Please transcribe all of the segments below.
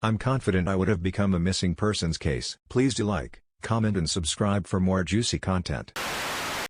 I'm confident I would have become a missing persons case. Please do like, comment and subscribe for more juicy content.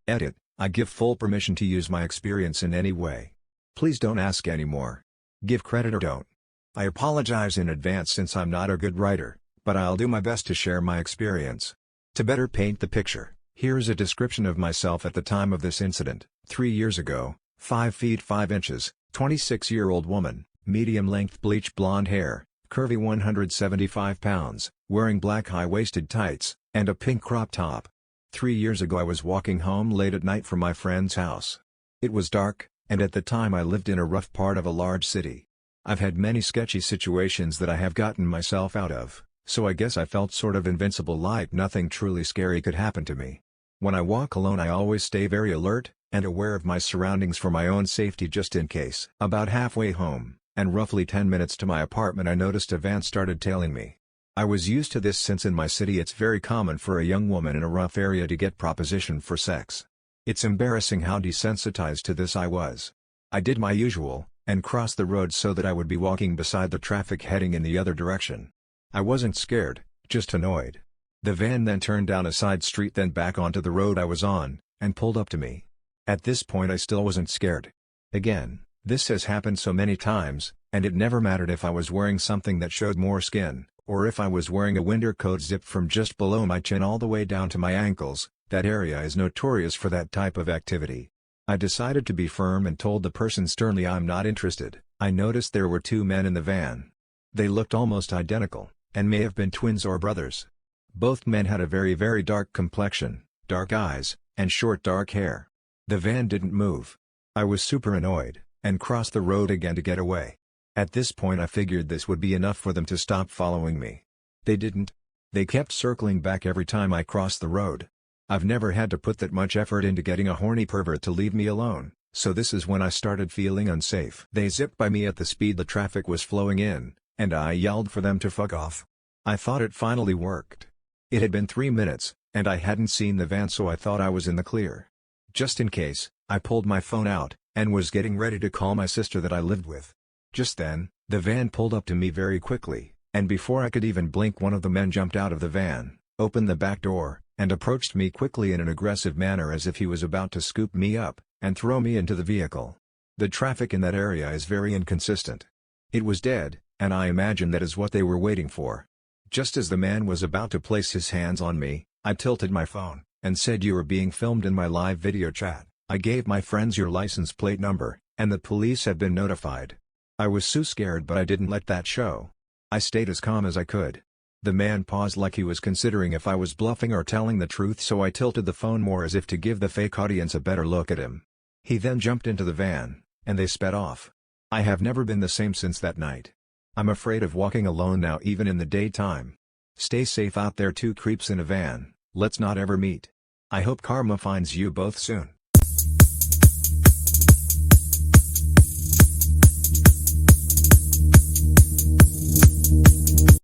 Edit: I give full permission to use my experience in any way. Please don't ask any more. Give credit or don't. I apologize in advance since I'm not a good writer, but I'll do my best to share my experience. To better paint the picture, here's a description of myself at the time of this incident. 3 years ago, 5 feet 5 inches, 26-year-old woman, medium-length bleach blonde hair, curvy 175 pounds, wearing black high-waisted tights, and a pink crop top. 3 years ago I was walking home late at night from my friend's house. It was dark, and at the time I lived in a rough part of a large city. I've had many sketchy situations that I have gotten myself out of, so I guess I felt sort of invincible, like nothing truly scary could happen to me. When I walk alone I always stay very alert, and aware of my surroundings for my own safety just in case. About halfway home, and roughly 10 minutes to my apartment, I noticed a van started tailing me. I was used to this since in my city it's very common for a young woman in a rough area to get propositioned for sex. It's embarrassing how desensitized to this I was. I did my usual, and crossed the road so that I would be walking beside the traffic heading in the other direction. I wasn't scared, just annoyed. The van then turned down a side street, then back onto the road I was on, and pulled up to me. At this point I still wasn't scared. Again, this has happened so many times, and it never mattered if I was wearing something that showed more skin, or if I was wearing a winter coat zipped from just below my chin all the way down to my ankles. That area is notorious for that type of activity. I decided to be firm and told the person sternly I'm not interested. I noticed there were 2 men in the van. They looked almost identical, and may have been twins or brothers. Both men had a very dark complexion, dark eyes, and short dark hair. The van didn't move. I was super annoyed, and crossed the road again to get away. At this point I figured this would be enough for them to stop following me. They didn't. They kept circling back every time I crossed the road. I've never had to put that much effort into getting a horny pervert to leave me alone, so this is when I started feeling unsafe. They zipped by me at the speed the traffic was flowing in, and I yelled for them to fuck off. I thought it finally worked. It had been 3 minutes, and I hadn't seen the van, so I thought I was in the clear. Just in case, I pulled my phone out, and was getting ready to call my sister that I lived with. Just then, the van pulled up to me very quickly, and before I could even blink one of the men jumped out of the van, opened the back door, and approached me quickly in an aggressive manner as if he was about to scoop me up, and throw me into the vehicle. The traffic in that area is very inconsistent. It was dead, and I imagine that is what they were waiting for. Just as the man was about to place his hands on me, I tilted my phone, and said, "You are being filmed in my live video chat." I gave my friends your license plate number, and the police have been notified. I was so scared, but I didn't let that show. I stayed as calm as I could. The man paused like he was considering if I was bluffing or telling the truth, so I tilted the phone more as if to give the fake audience a better look at him. He then jumped into the van, and they sped off. I have never been the same since that night. I'm afraid of walking alone now, even in the daytime. Stay safe out there, 2 creeps in a van. Let's not ever meet. I hope karma finds you both soon.